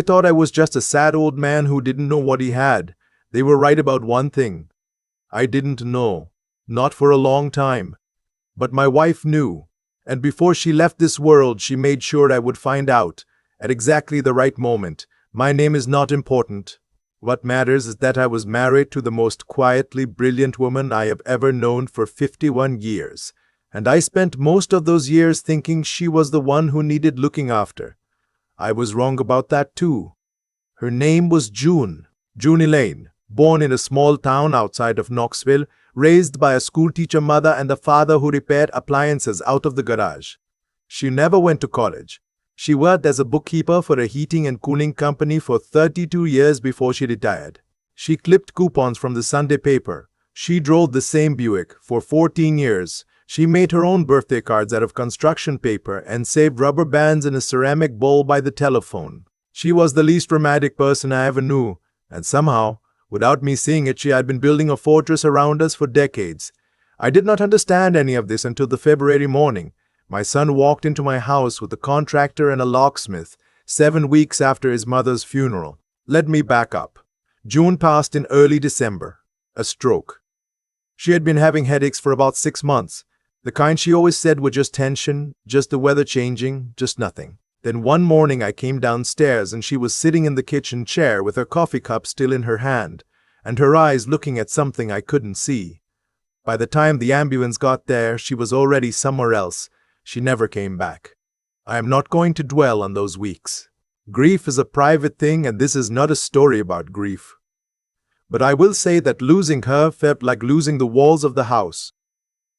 They thought I was just a sad old man who didn't know what he had. They were right about one thing. I didn't know. Not for a long time. But my wife knew. And before she left this world, she made sure I would find out, at exactly the right moment. My name is not important. What matters is that I was married to the most quietly brilliant woman I have ever known for 51 years. And I spent most of those years thinking she was the one who needed looking after. I was wrong about that too. Her name was June Elaine, born in a small town outside of Knoxville, raised by a schoolteacher mother and a father who repaired appliances out of the garage. She never went to college. She worked as a bookkeeper for a heating and cooling company for 32 years before she retired. She clipped coupons from the Sunday paper. She drove the same Buick for 14 years. She made her own birthday cards out of construction paper and saved rubber bands in a ceramic bowl by the telephone. She was the least dramatic person I ever knew, and somehow, without me seeing it, she had been building a fortress around us for decades. I did not understand any of this until the February morning. My son walked into my house with a contractor and a locksmith, 7 weeks after his mother's funeral. Let me back up. June passed in early December. A stroke. She had been having headaches for about 6 months. The kind she always said were just tension, just the weather changing, just nothing. Then one morning I came downstairs and she was sitting in the kitchen chair with her coffee cup still in her hand, and her eyes looking at something I couldn't see. By the time the ambulance got there, she was already somewhere else. She never came back. I am not going to dwell on those weeks. Grief is a private thing, and this is not a story about grief. But I will say that losing her felt like losing the walls of the house.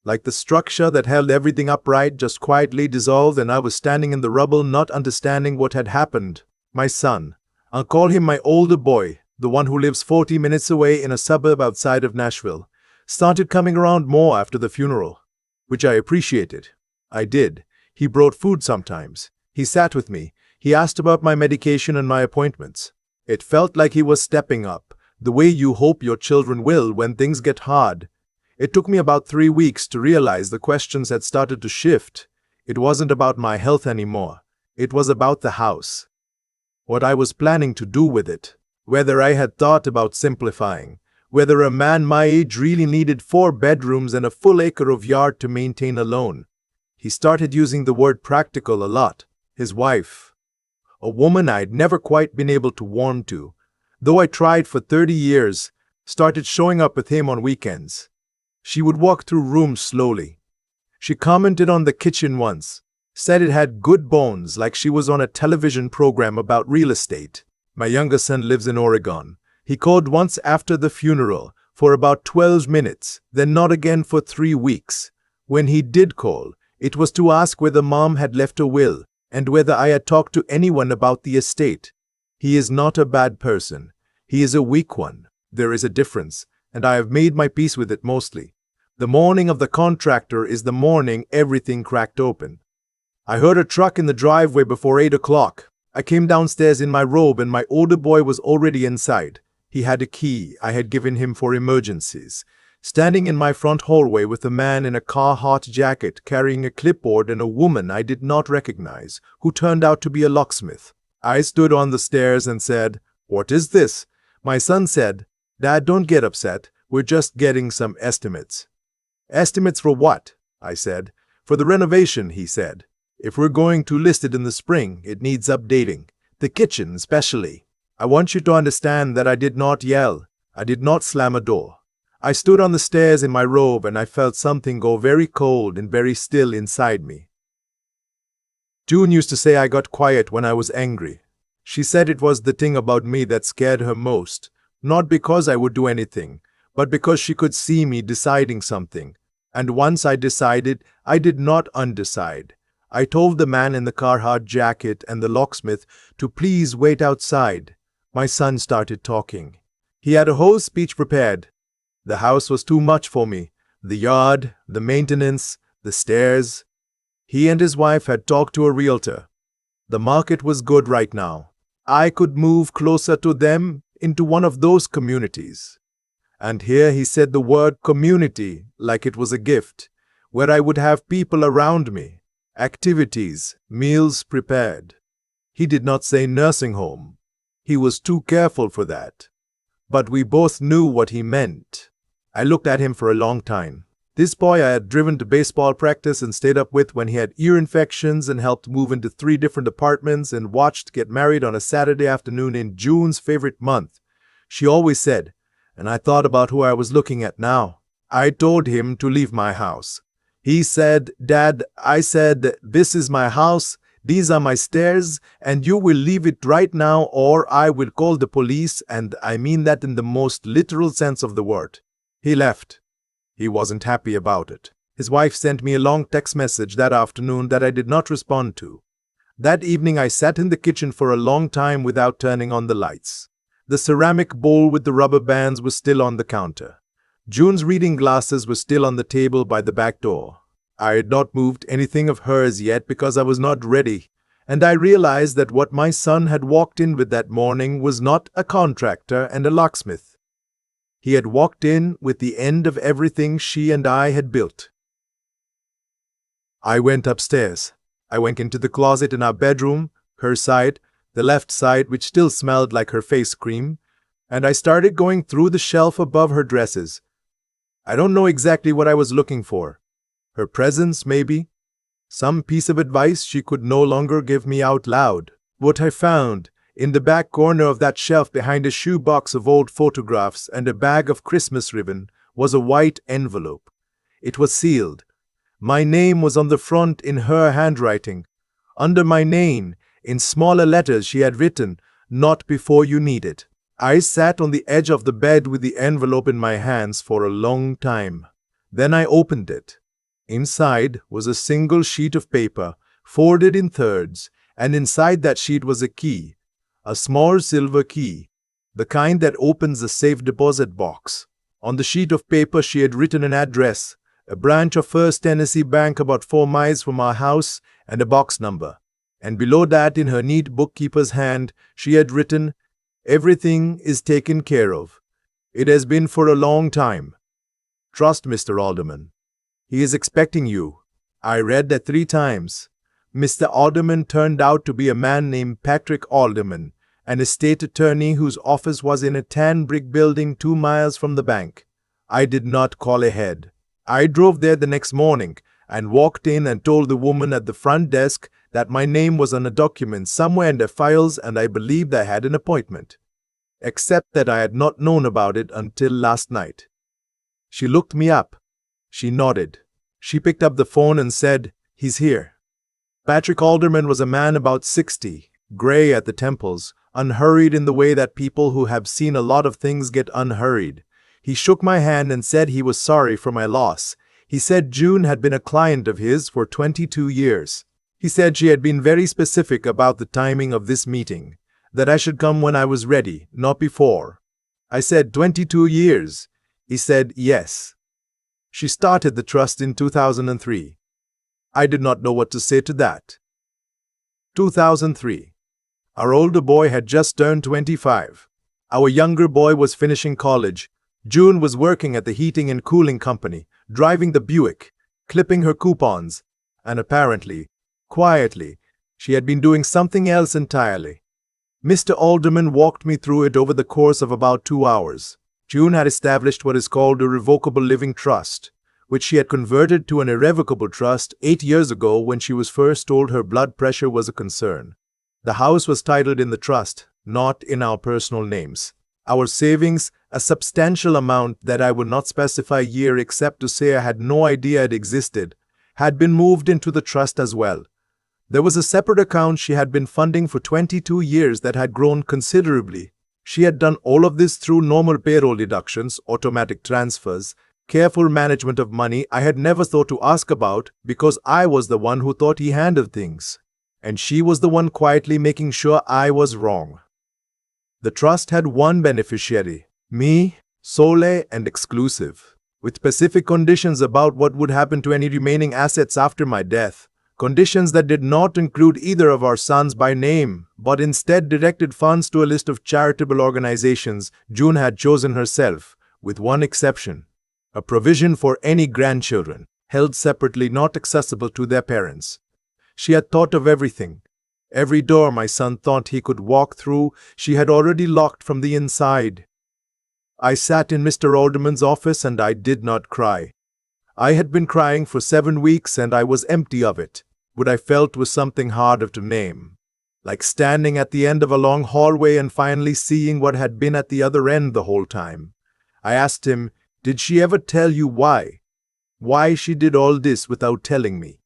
Like the structure that held everything upright just quietly dissolved, and I was standing in the rubble not understanding what had happened. My son, I'll call him my older boy, the one who lives 40 minutes away in a suburb outside of Nashville, started coming around more after the funeral, which I appreciated. I did. He brought food sometimes. He sat with me. He asked about my medication and my appointments. It felt like he was stepping up, the way you hope your children will when things get hard. It took me about 3 weeks to realize the questions had started to shift. It wasn't about my health anymore. It was about the house. What I was planning to do with it. Whether I had thought about simplifying. Whether a man my age really needed 4 bedrooms and a full acre of yard to maintain alone. He started using the word practical a lot. His wife. A woman I'd never quite been able to warm to, though I tried for 30 years, started showing up with him on weekends. She would walk through rooms slowly. She commented on the kitchen once, said it had good bones like she was on a television program about real estate. My younger son lives in Oregon. He called once after the funeral for about 12 minutes, then not again for 3 weeks. When he did call, it was to ask whether Mom had left a will and whether I had talked to anyone about the estate. He is not a bad person. He is a weak one. There is a difference, and I have made my peace with it mostly. The morning of the contractor is the morning everything cracked open. I heard a truck in the driveway before 8 o'clock. I came downstairs in my robe and my older boy was already inside. He had a key I had given him for emergencies. Standing in my front hallway with a man in a Carhartt jacket carrying a clipboard and a woman I did not recognize, who turned out to be a locksmith. I stood on the stairs and said, "What is this?" My son said, "Dad, don't get upset. We're just getting some estimates." "Estimates for what?" I said. "For the renovation," he said. "If we're going to list it in the spring, it needs updating. The kitchen especially." I want you to understand that I did not yell. I did not slam a door. I stood on the stairs in my robe and I felt something go very cold and very still inside me. June used to say I got quiet when I was angry. She said it was the thing about me that scared her most, not because I would do anything, but because she could see me deciding something. And once I decided, I did not undecide. I told the man in the Carhartt jacket and the locksmith to please wait outside. My son started talking. He had a whole speech prepared. The house was too much for me. The yard, the maintenance, the stairs. He and his wife had talked to a realtor. The market was good right now. I could move closer to them into one of those communities. And here he said the word community like it was a gift, where I would have people around me, activities, meals prepared. He did not say nursing home. He was too careful for that. But we both knew what he meant. I looked at him for a long time. This boy I had driven to baseball practice and stayed up with when he had ear infections and helped move into 3 different apartments and watched get married on a Saturday afternoon in June's favorite month. She always said, and I thought about who I was looking at now. I told him to leave my house. He said, "Dad," I said, "this is my house, these are my stairs, and you will leave it right now or I will call the police, and I mean that in the most literal sense of the word." He left. He wasn't happy about it. His wife sent me a long text message that afternoon that I did not respond to. That evening I sat in the kitchen for a long time without turning on the lights. The ceramic bowl with the rubber bands was still on the counter. June's reading glasses were still on the table by the back door. I had not moved anything of hers yet because I was not ready, and I realized that what my son had walked in with that morning was not a contractor and a locksmith. He had walked in with the end of everything she and I had built. I went upstairs. I went into the closet in our bedroom, her side, the left side, which still smelled like her face cream, and I started going through the shelf above her dresses. I don't know exactly what I was looking for. Her presence, maybe. Some piece of advice she could no longer give me out loud. What I found, in the back corner of that shelf behind a shoebox of old photographs and a bag of Christmas ribbon, was a white envelope. It was sealed. My name was on the front in her handwriting. Under my name, in smaller letters, she had written, "Not before you need it." I sat on the edge of the bed with the envelope in my hands for a long time. Then I opened it. Inside was a single sheet of paper, folded in thirds, and inside that sheet was a key, a small silver key, the kind that opens a safe deposit box. On the sheet of paper she had written an address, a branch of First Tennessee Bank about 4 miles from our house, and a box number. And below that, in her neat bookkeeper's hand, she had written, "Everything is taken care of. It has been for a long time. Trust Mr. Alderman. He is expecting you." I read that 3 times. Mr. Alderman turned out to be a man named Patrick Alderman, an estate attorney whose office was in a tan brick building 2 miles from the bank. I did not call ahead. I drove there the next morning and walked in and told the woman at the front desk that my name was on a document somewhere in the files and I believed I had an appointment. Except that I had not known about it until last night. She looked me up. She nodded. She picked up the phone and said, "He's here." Patrick Alderman was a man about 60, gray at the temples, unhurried in the way that people who have seen a lot of things get unhurried. He shook my hand and said he was sorry for my loss. He said June had been a client of his for 22 years. He said she had been very specific about the timing of this meeting, that I should come when I was ready, not before. I said, 22 years. He said, yes. She started the trust in 2003. I did not know what to say to that. 2003. Our older boy had just turned 25. Our younger boy was finishing college. June was working at the heating and cooling company, driving the Buick, clipping her coupons, and apparently, quietly, she had been doing something else entirely. Mr. Alderman walked me through it over the course of about 2 hours. June had established what is called a revocable living trust, which she had converted to an irrevocable trust 8 years ago when she was first told her blood pressure was a concern. The house was titled in the trust, not in our personal names. Our savings, a substantial amount that I would not specify year except to say I had no idea it existed, had been moved into the trust as well. There was a separate account she had been funding for 22 years that had grown considerably. She had done all of this through normal payroll deductions, automatic transfers, careful management of money I had never thought to ask about because I was the one who thought he handled things, and she was the one quietly making sure I was wrong. The trust had one beneficiary, me, sole and exclusive, with specific conditions about what would happen to any remaining assets after my death. Conditions that did not include either of our sons by name, but instead directed funds to a list of charitable organizations June had chosen herself, with one exception, a provision for any grandchildren, held separately not accessible to their parents. She had thought of everything. Every door my son thought he could walk through, she had already locked from the inside. I sat in Mr. Alderman's office and I did not cry. I had been crying for 7 weeks and I was empty of it. What I felt was something harder to name. Like standing at the end of a long hallway and finally seeing what had been at the other end the whole time. I asked him, "Did she ever tell you why? Why she did all this without telling me?"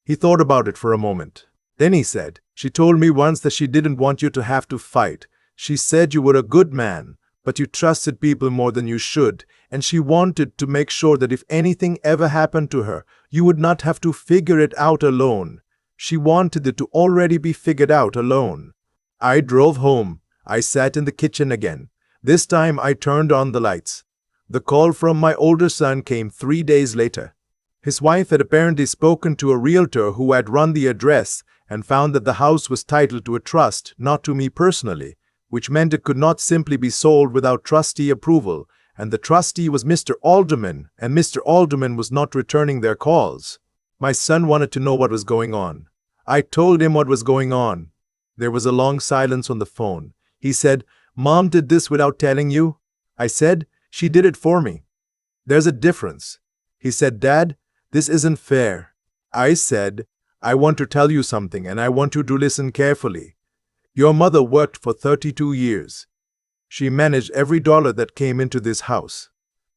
He thought about it for a moment. Then he said, "She told me once that she didn't want you to have to fight. She said you were a good man, but you trusted people more than you should, and she wanted to make sure that if anything ever happened to her, you would not have to figure it out alone. She wanted it to already be figured out alone." I drove home. I sat in the kitchen again. This time I turned on the lights. The call from my older son came 3 days later. His wife had apparently spoken to a realtor who had run the address and found that the house was titled to a trust, not to me personally, which meant it could not simply be sold without trustee approval, and the trustee was Mr. Alderman, and Mr. Alderman was not returning their calls. My son wanted to know what was going on. I told him what was going on. There was a long silence on the phone. He said, "Mom did this without telling you?" I said, "She did it for me." "There's a difference." He said, "Dad, this isn't fair." I said, "I want to tell you something and I want you to listen carefully. Your mother worked for 32 years. She managed every dollar that came into this house.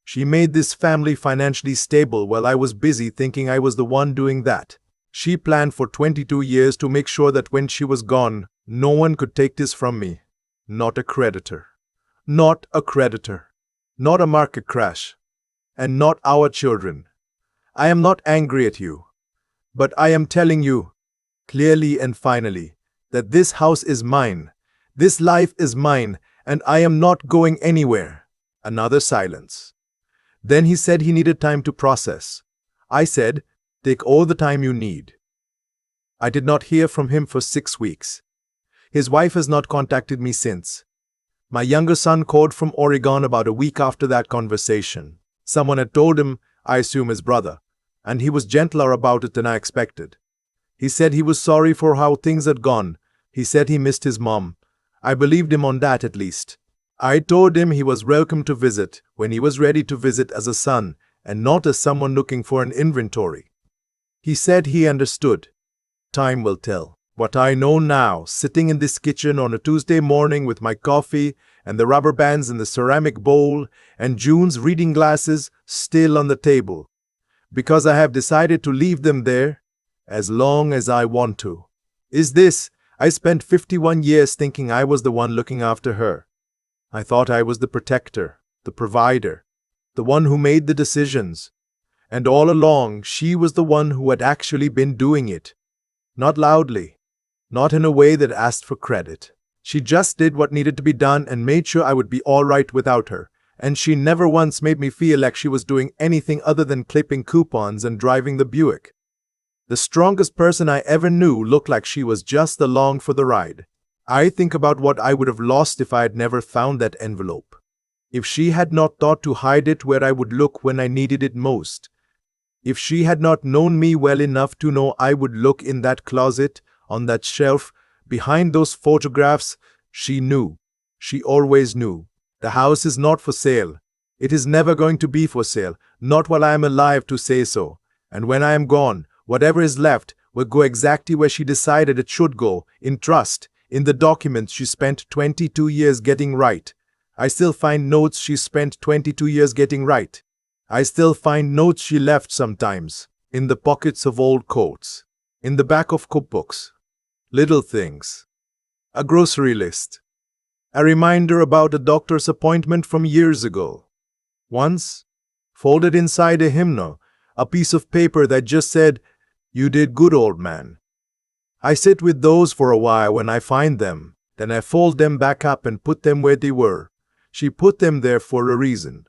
She made this family financially stable while I was busy thinking I was the one doing that. She planned for 22 years to make sure that when she was gone, no one could take this from me. Not a creditor. Not a creditor. Not a market crash. And not our children. I am not angry at you. But I am telling you, clearly and finally, that this house is mine. This life is mine, and I am not going anywhere." Another silence. Then he said he needed time to process. I said, "Take all the time you need." I did not hear from him for 6 weeks. His wife has not contacted me since. My younger son called from Oregon about a week after that conversation. Someone had told him, I assume his brother, and he was gentler about it than I expected. He said he was sorry for how things had gone. He said he missed his mom. I believed him on that at least. I told him he was welcome to visit when he was ready to visit as a son and not as someone looking for an inventory. He said he understood. Time will tell. What I know now, sitting in this kitchen on a Tuesday morning with my coffee and the rubber bands in the ceramic bowl and June's reading glasses still on the table, because I have decided to leave them there as long as I want to, is this: I spent 51 years thinking I was the one looking after her. I thought I was the protector, the provider, the one who made the decisions. And all along, she was the one who had actually been doing it. Not loudly, not in a way that asked for credit. She just did what needed to be done and made sure I would be all right without her. And she never once made me feel like she was doing anything other than clipping coupons and driving the Buick. The strongest person I ever knew looked like she was just along for the ride. I think about what I would have lost if I had never found that envelope. If she had not thought to hide it where I would look when I needed it most. If she had not known me well enough to know I would look in that closet, on that shelf, behind those photographs. She knew. She always knew. The house is not for sale. It is never going to be for sale, not while I am alive to say so. And when I am gone, whatever is left will go exactly where she decided it should go, in trust, in the documents she spent 22 years getting right. I still find notes she spent 22 years getting right. I still find notes she left sometimes, in the pockets of old coats, in the back of cookbooks. Little things. A grocery list. A reminder about a doctor's appointment from years ago. Once, folded inside a hymnal, a piece of paper that just said, "You did good, old man." I sit with those for a while when I find them, then I fold them back up and put them where they were. She put them there for a reason.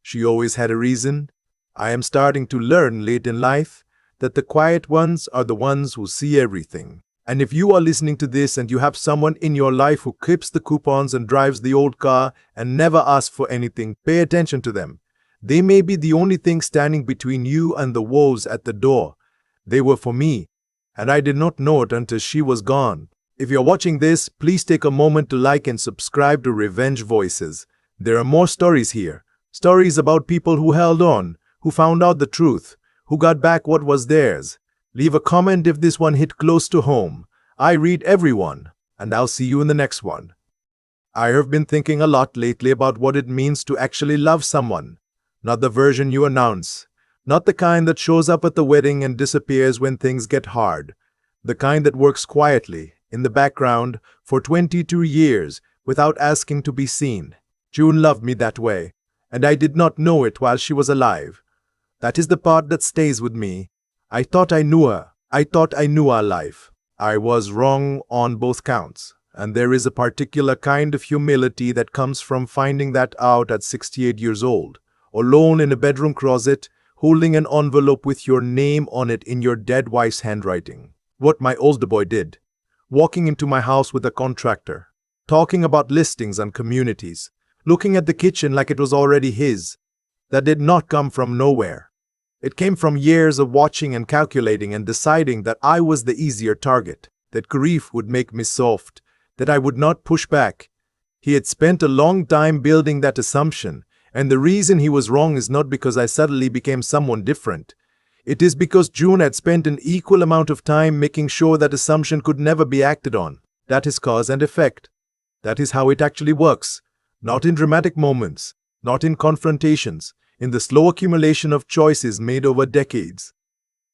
She always had a reason. I am starting to learn late in life that the quiet ones are the ones who see everything. And if you are listening to this and you have someone in your life who clips the coupons and drives the old car and never asks for anything, pay attention to them. They may be the only thing standing between you and the wolves at the door. They were for me, and I did not know it until she was gone. If you're watching this, please take a moment to like and subscribe to Revenge Voices. There are more stories here. Stories about people who held on, who found out the truth, who got back what was theirs. Leave a comment if this one hit close to home. I read everyone, and I'll see you in the next one. I have been thinking a lot lately about what it means to actually love someone. Not the version you announce. Not the kind that shows up at the wedding and disappears when things get hard. The kind that works quietly, in the background, for 22 years, without asking to be seen. June loved me that way, and I did not know it while she was alive. That is the part that stays with me. I thought I knew her. I thought I knew our life. I was wrong on both counts, and there is a particular kind of humility that comes from finding that out at 68 years old, alone in a bedroom closet, holding an envelope with your name on it in your dead wife's handwriting. What my older boy did. Walking into my house with a contractor, talking about listings and communities, looking at the kitchen like it was already his. That did not come from nowhere. It came from years of watching and calculating and deciding that I was the easier target, that grief would make me soft, that I would not push back. He had spent a long time building that assumption, and the reason he was wrong is not because I suddenly became someone different. It is because June had spent an equal amount of time making sure that assumption could never be acted on. That is cause and effect. That is how it actually works. Not in dramatic moments, not in confrontations, in the slow accumulation of choices made over decades.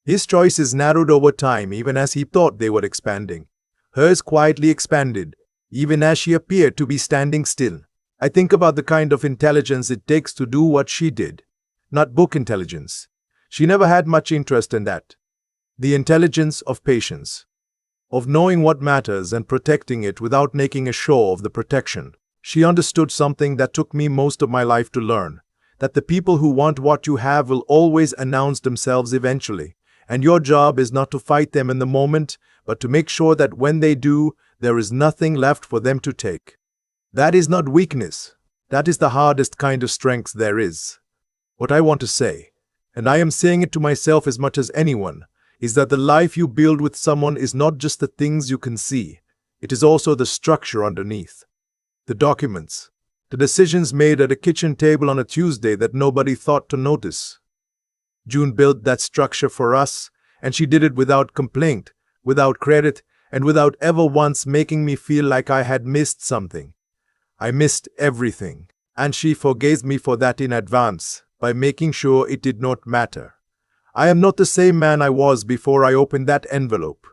His choices narrowed over time even as he thought they were expanding. Hers quietly expanded, even as she appeared to be standing still. I think about the kind of intelligence it takes to do what she did. Not book intelligence. She never had much interest in that. The intelligence of patience. Of knowing what matters and protecting it without making a show of the protection. She understood something that took me most of my life to learn. That the people who want what you have will always announce themselves eventually. And your job is not to fight them in the moment, but to make sure that when they do, there is nothing left for them to take. That is not weakness. That is the hardest kind of strength there is. What I want to say, and I am saying it to myself as much as anyone, is that the life you build with someone is not just the things you can see. It is also the structure underneath. The documents. The decisions made at a kitchen table on a Tuesday that nobody thought to notice. June built that structure for us, and she did it without complaint, without credit, and without ever once making me feel like I had missed something. I missed everything, and she forgave me for that in advance, by making sure it did not matter. I am not the same man I was before I opened that envelope.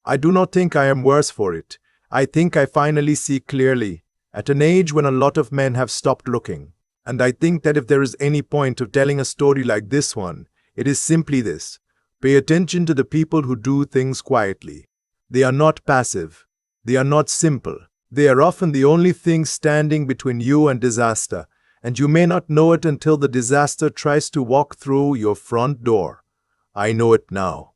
I do not think I am worse for it. I think I finally see clearly, at an age when a lot of men have stopped looking. And I think that if there is any point of telling a story like this one, it is simply this. Pay attention to the people who do things quietly. They are not passive. They are not simple. They are often the only thing standing between you and disaster, and you may not know it until the disaster tries to walk through your front door. I know it now.